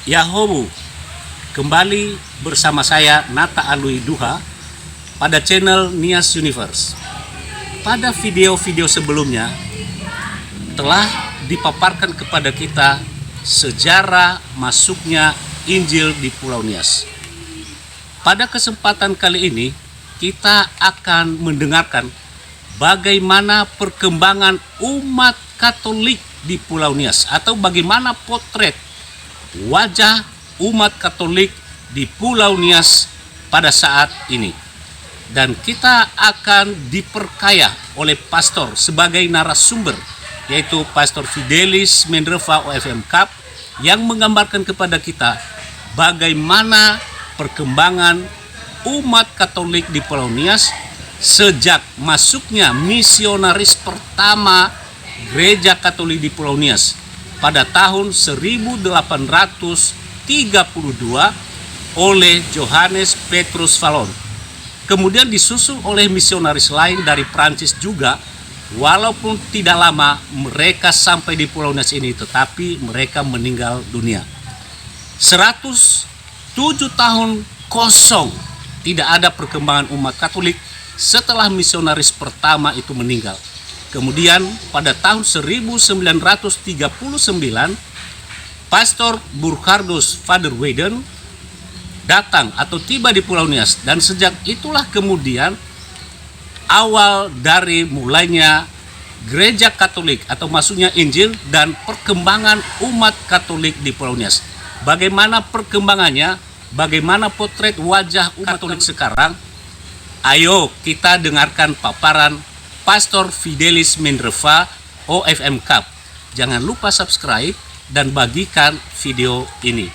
Yahowu, kembali bersama saya Nata Alwi Duha pada channel Nias Universe. Pada video-video sebelumnya telah dipaparkan kepada kita sejarah masuknya Injil di Pulau Nias. Pada kesempatan kali ini kita akan mendengarkan bagaimana perkembangan umat Katolik di Pulau Nias, atau bagaimana potret wajah umat Katolik di Pulau Nias pada saat ini. Dan kita akan diperkaya oleh pastor sebagai narasumber, yaitu Pastor Fidelis Mendreva OFM Cup, yang menggambarkan kepada kita bagaimana perkembangan umat Katolik di Pulau Nias sejak masuknya misionaris pertama Gereja Katolik di Pulau Nias pada tahun 1832 oleh Johannes Petrus Vallon. Kemudian disusul oleh misionaris lain dari Prancis juga. Walaupun tidak lama mereka sampai di Pulau Nias ini, tetapi mereka meninggal dunia. 107 tahun kosong tidak ada perkembangan umat Katolik setelah misionaris pertama itu meninggal. Kemudian pada tahun 1939 Pastor Burkhardus Vader Weyden datang atau tiba di Pulau Nias, dan sejak itulah kemudian awal dari mulainya Gereja Katolik atau masuknya Injil dan perkembangan umat Katolik di Pulau Nias. Bagaimana perkembangannya? Bagaimana potret wajah umat Katolik sekarang? Ayo kita dengarkan paparan Pastor Fidelis Mendreva OFM Cup. Jangan lupa subscribe dan bagikan video ini.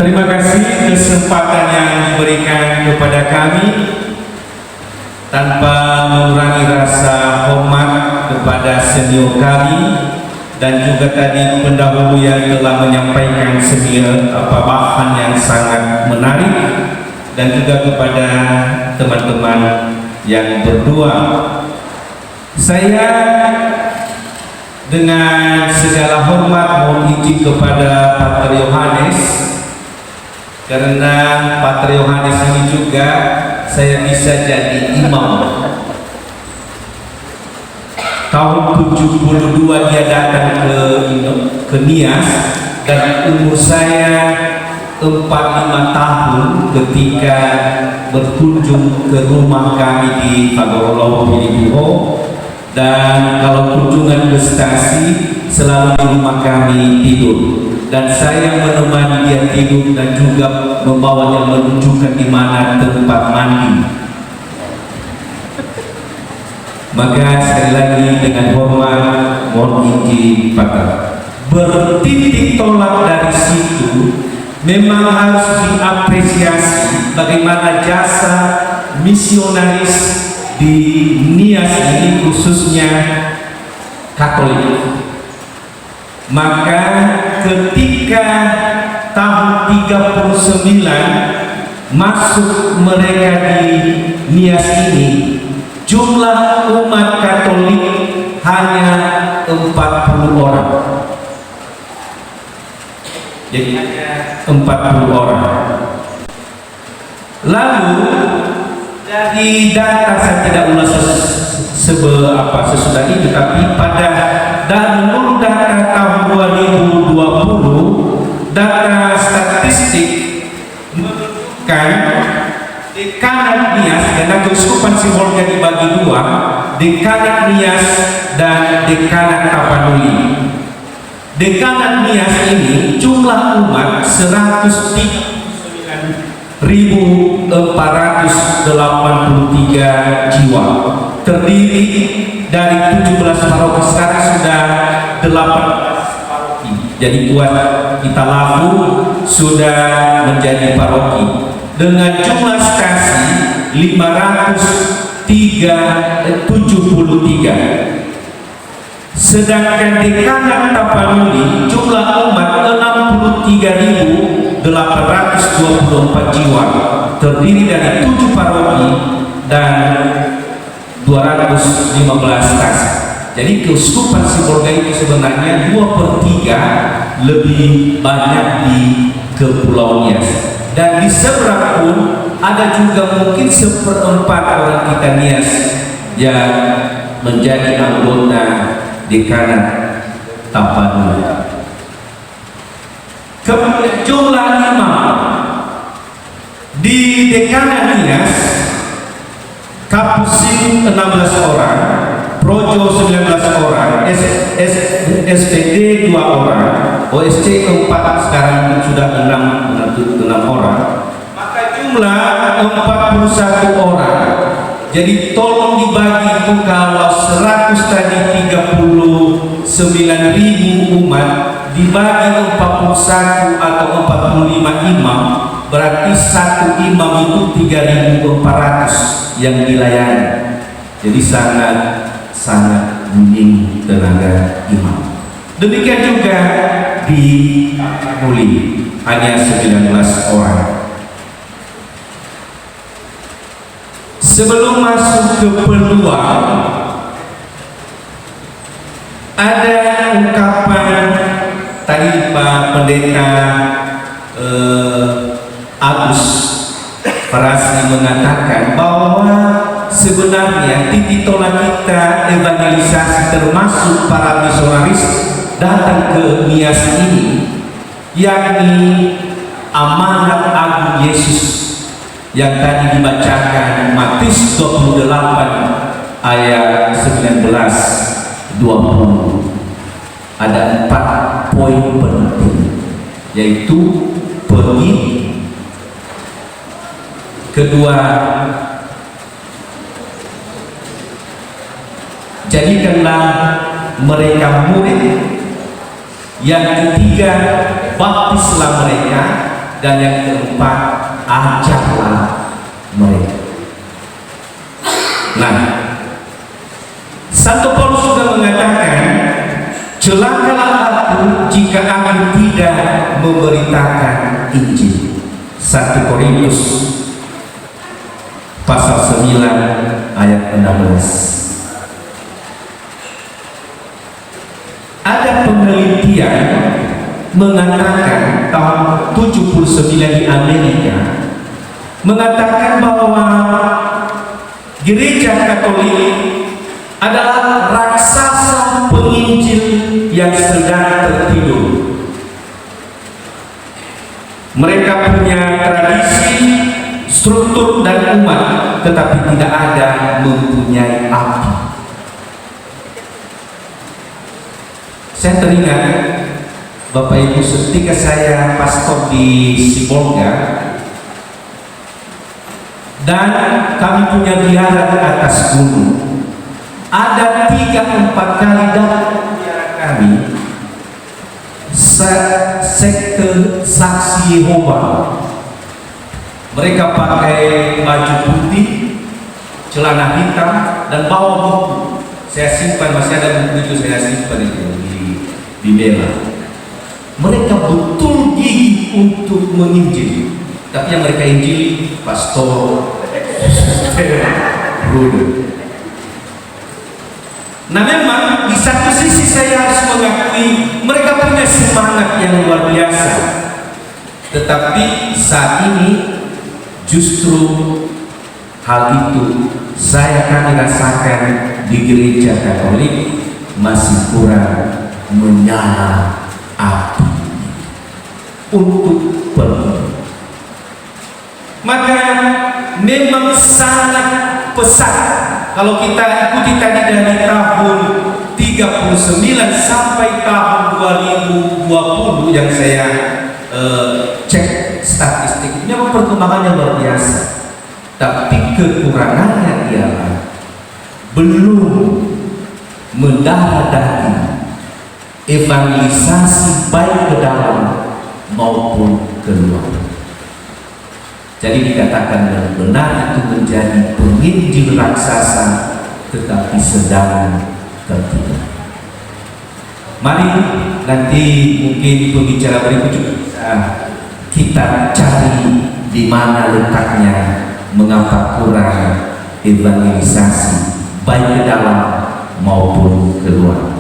Terima kasih kesempatan yang diberikan kepada kami. Tanpa mengurangi rasa hormat kepada senior kami dan juga tadi pendahulu yang telah menyampaikan bahan yang sangat menarik, dan juga kepada teman-teman yang berdua. Saya dengan segala hormat mohon izin kepada Pater Yohanes, karena Pater Yohanes ini juga saya bisa jadi imam. Tahun 72 dia datang ke Nias, dan umur saya 45 tahun ketika berkunjung ke rumah kami di Pagorolo Pilipiho. Dan kalau kunjungan ke stasi selalu di rumah kami tidur, dan saya menemani dia tidur dan juga membawanya menunjukkan di mana tempat mandi. Maka sekali lagi dengan hormat mohon izin Pater. Bertitik tolak dari situ memang harus diapresiasi bagaimana jasa misionaris di Nias ini, khususnya Katolik. Maka ketika tahun 39 masuk mereka di Nias ini, jumlah umat Katolik hanya 40 orang. Jadi 40 orang. Lalu dari data, saya tidak ulas sesudah itu, tapi pada menurut data tahun 2020, data statistik menunjukkan Dekanat Nias, karena keuskupan simbolnya dibagi dua, Dekanat Nias dan Dekanat Tapanuli. Dekanat Nias ini jumlah umat 103.483 jiwa, terdiri dari 17 paroki. Sekarang sudah 18 paroki. Jadi buat kita Labu sudah menjadi paroki dengan jumlah stasi 573. Sedangkan Dekanat Tapanuli jumlah umat 63.824 jiwa, terdiri dari 7 paroki dan 215 kas. Jadi keuskupan Sibolga itu sebenarnya 2/3 lebih banyak di Kepulauan Nias. Dan di seberang pun ada juga mungkin 1/4 orang kita Nias yang menjadi anggota Dekanat Tapanuli. Kemudian jumlah imam di Dekanat Nias, Kapusin 16 orang, Projo 19 orang, SPD 2 orang, OSC 4 sekarang sudah 6 orang, maka jumlah 41 orang. Jadi tolong dibagi itu, kalau 100 tadi 39.000 umat dibagi 41 atau 45 imam, berarti satu imam itu 3.400 yang dilayani. Jadi sangat minim tenaga imam. Demikian juga di Muli hanya 19 orang. Sebelum masuk ke peluang, ada ungkapan tadi Pak Pendeta Agus Farasni mengatakan bahwa sebenarnya titik tolak kita evangelisasi termasuk para misionaris datang ke Nias ini, yakni amanat agung Yesus yang tadi dibacakan Matius 28 ayat 19-20. Ada 4 poin penting, yaitu pergi, kedua jadikanlah mereka murid, yang ketiga baptislah mereka, dan yang keempat ajarlah mereka. Nah, Santo Paulus juga mengatakan, celakalah aku jika aku tidak memberitakan Injil. 1 Korintus pasal 9 ayat 16. Ada penelitian mengatakan tahun 79 di Amerika mengatakan bahwa gereja Katolik adalah raksasa penginjil yang sedang tertidur. Mereka punya tradisi, struktur dan umat, tetapi tidak ada mempunyai api. Saya teringat Bapak Ibu, ketika saya pastor di Sibolga dan kami punya biara di atas gunung, ada 3-4 kali datang biara kami sekte saksi Yehova. Mereka pakai baju putih, celana hitam, dan bawa buku. Saya simpan, masih ada buku itu, saya simpan itu di bela. Mereka betul gigih untuk menginjil, tapi yang mereka injili pastor Bruno. Nah, memang di satu sisi saya harus mengakui mereka punya semangat yang luar biasa, tetapi saat ini justru hal itu kami rasakan di gereja Katolik masih kurang menyala api untuk pergi. Maka memang sangat pesat kalau kita ikuti tadi dari tahun 39 sampai tahun 2020 yang saya cek statistik, memang perkembangannya luar biasa. Tapi kekurangannya ialah belum mendarah daging evangelisasi baik ke dalam maupun keluar. Jadi dikatakan benar itu menjadi penginjil raksasa, tetapi sedang tertidur. Mari nanti mungkin pembicara berikut juga kita cari di mana letaknya, mengapa kurang evangelisasi baik ke dalam maupun keluar.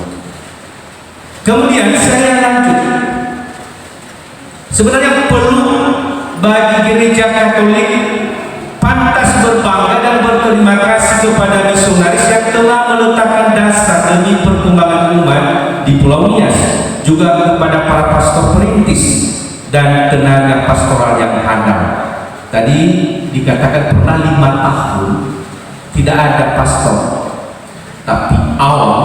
Kemudian saya lanjut. Sebenarnya perlu bagi gereja Katolik pantas berbangga dan berterima kasih kepada misionaris yang telah meletakkan dasar demi perkembangan umat di Pulau Nias, juga kepada para pastor perintis dan tenaga pastoral yang handal. Tadi dikatakan pernah 5 tahun tidak ada pastor, tapi awal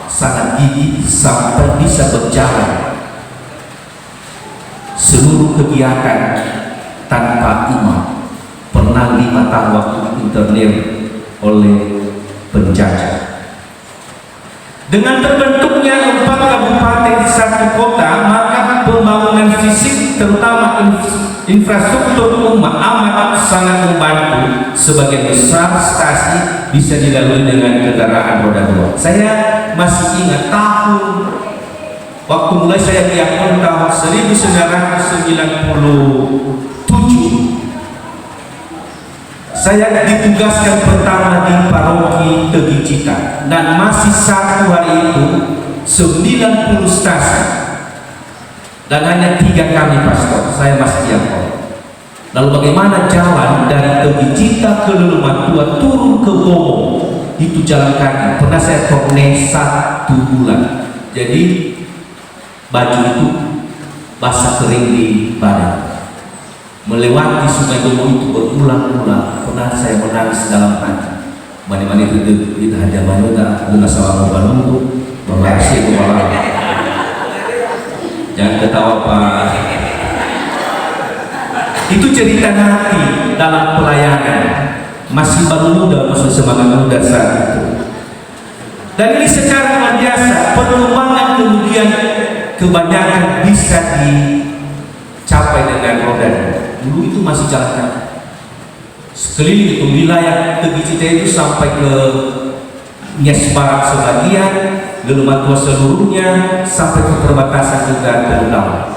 sangat gigih sampai bisa berjalan seluruh kegiatan tanpa imam. Pernah 5 tahun waktu internir oleh penjajah. Dengan terbentuknya 4 kabupaten di 1 kota, maka pembangunan fisik terutama infrastruktur umat amat sangat membantu. Sebagian besar stasi bisa dilalui dengan kendaraan roda 2. Saya masih ingat tahun waktu mulai saya diakon tahun 1997. Saya ditugaskan pertama di paroki Tegicita dan masih satu hari itu 90 stasi dan hanya 3 kami pastor. Saya masih diakon. Lalu bagaimana jalan dari Tegicita ke Leleman-Tua turun ke Bomo? Itu jalan kaki. Pernah saya korne 1 bulan. Jadi baju itu basah kering di badan. Melewati Sungai Bomo itu berulang-ulang. Pernah saya menangis dalam hati. Mani-mani itu hanya manusia guna salam bantu mengasih kepala. Jangan ketawa Pak. Itu cerita hati dalam pelayanan. Masih baru muda, masih semangat muda saat itu. Dan ini secara luar biasa. Perkembangan kemudian kebanyakan bisa dicapai dengan roda. Dulu itu masih jalan kaki. Sekeliling itu wilayah Tegicita itu sampai ke Nias Barat sebagian, Leleman-Tua seluruhnya, sampai ke perbatasan juga Terundang.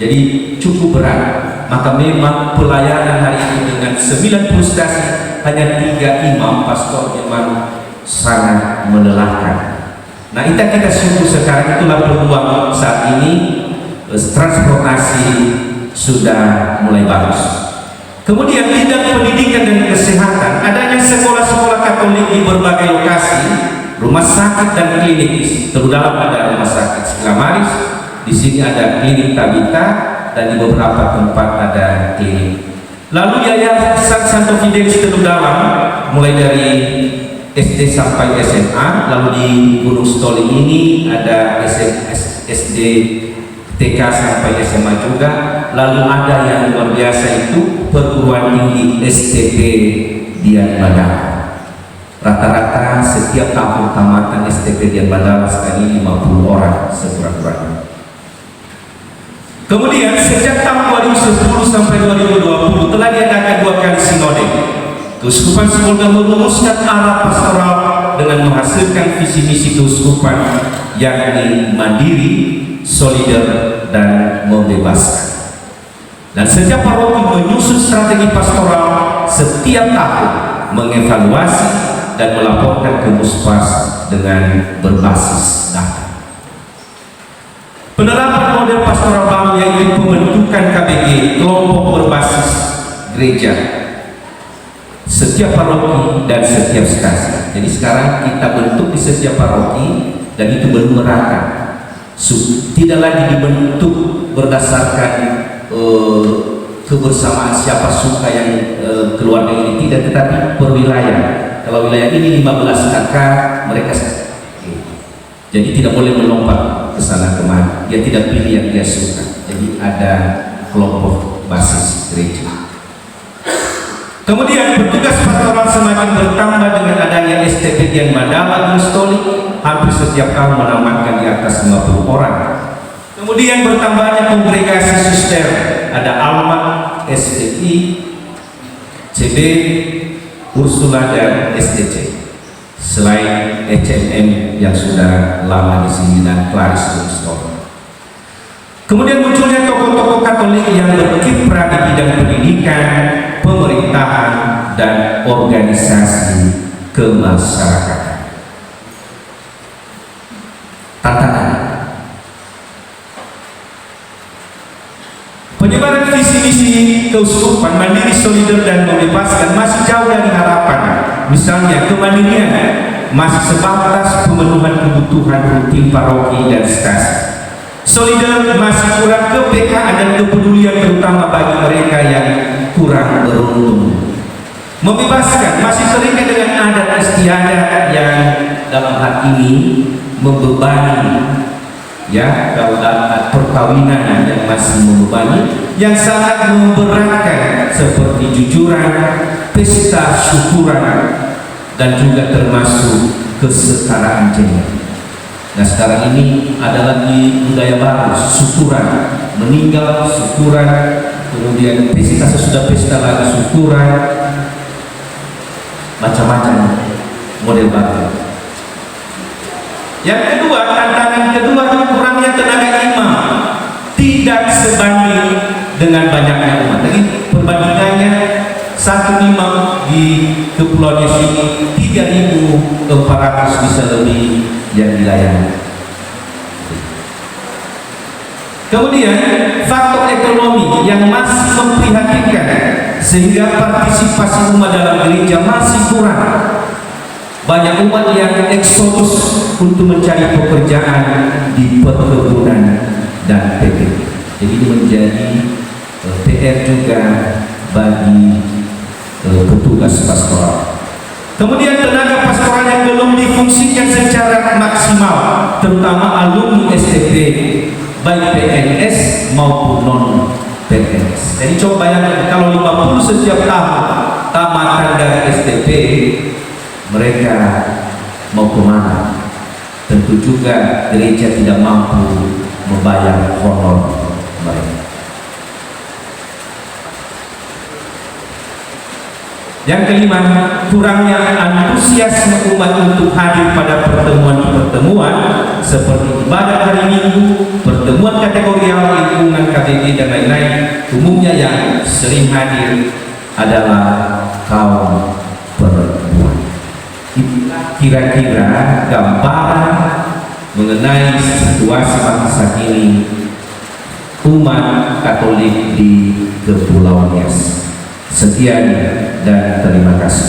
Jadi cukup berat. Maka memang pelayanan hari ini dengan 90 stasi hanya 3 imam pastor memang sangat melelahkan. Nah, kita syukur sekarang itulah peluang saat ini transportasi sudah mulai bagus. Kemudian bidang pendidikan dan kesehatan, adanya sekolah-sekolah Katolik di berbagai lokasi, rumah sakit dan klinik. Terutama ada rumah sakit Silamaris, di sini ada klinik Tabita, dan di beberapa tempat ada klinik. Lalu Yayasan Santo Fidelis Teluk Dalam, mulai dari SD sampai SMA. Lalu di Gunung Stoli ini ada SD TK sampai SMA juga. Lalu ada yang luar biasa itu perguruan tinggi STP Dian Bandara. Rata-rata setiap tahun tamatan STP Dian Bandara sekali 50 orang sekurang-kurangnya. Kemudian sejak tahun 2010 sampai 2020 telah diadakan 2 kali sinode. Keuskupan Sibolga merumuskan arah pastoral dengan menghasilkan visi misi keuskupan, yakni mandiri, solider, dan membebaskan. Dan setiap paroki menyusun strategi pastoral setiap tahun, mengevaluasi dan melaporkan ke Muspas dengan berbasis data. Penerapan model pastoral baru yaitu pembentukan KBG, kelompok berbasis gereja, setiap paroki dan setiap stasi. Jadi sekarang kita bentuk di setiap paroki dan itu belum merata. Tidak lagi dibentuk berdasarkan kebersamaan siapa suka yang keluarga ini, tidak, tetapi per wilayah. Kalau wilayah ini 15 kakak, mereka jadi tidak boleh melompat ke sana kemari. Dia tidak pilih yang dia suka. Jadi ada kelompok basis gereja. Kemudian petugas pastoral semakin bertambah dengan adanya STP Dian Bandara Stoli, hampir setiap tahun menambahkan di atas 50 orang. Kemudian bertambahnya kongregasi suster, ada Alma, STI, CB, Ursula, dan STC. selain HMM yang sudah lama di sini dan Clarice Livingston. Kemudian munculnya tokoh-tokoh Katolik yang berkiprah di bidang pendidikan, pemerintahan, dan organisasi kemasyarakatan. Tantangan penyebaran visi misi keuskupan mandiri, solider, dan membebaskan masih jauh dari harapan. Misalnya kemandirian masih sebatas pemenuhan kebutuhan rutin paroki dan stasi. Solider masih kurang kepekaan dan kepedulian terutama bagi mereka yang kurang beruntung. Membebaskan masih terikat dengan adat istiadat yang dalam hal ini membebani, ya, kalau dalam perkawinan yang masih membebani, yang sangat memberatkan seperti jujuran, pesta syukuran, dan juga termasuk kesetaraan gender. Nah, sekarang ini ada lagi budaya baru, syukuran, meninggal syukuran, kemudian pesta sesudah pesta lagi syukuran, macam-macam model baru. Yang kedua, tantangan kedua, kurangnya tenaga imam, tidak sebanding dengan banyaknya umat. Jadi perbandingannya satu imam di Kepulauan Nias ini 3.400 bisa lebih yang dilayani. Kemudian faktor ekonomi yang masih memprihatinkan sehingga partisipasi umat dalam gereja masih kurang. Banyak umat yang eksodus untuk mencari pekerjaan di perkebunan dan PPP. Jadi ini menjadi PR juga bagi petugas pastoral. Kemudian tenaga pastoral yang belum difungsikan secara maksimal, terutama alumni STP, baik PNS maupun non PNS. Jadi coba bayangkan kalau 50 setiap tahun tamatan dari STP, mereka mau kemana? Tentu juga gereja tidak mampu membayar honor mereka. Yang kelima, kurangnya antusiasme umat untuk hadir pada pertemuan-pertemuan seperti ibadah hari Minggu, pertemuan kategorial lingkungan KBG, dan lain-lain. Umumnya yang sering hadir adalah kaum perempuan. Kira-kira gambaran mengenai situasi bangsa ini umat Katolik di Kepulauan Nias. Sekian dan terima kasih.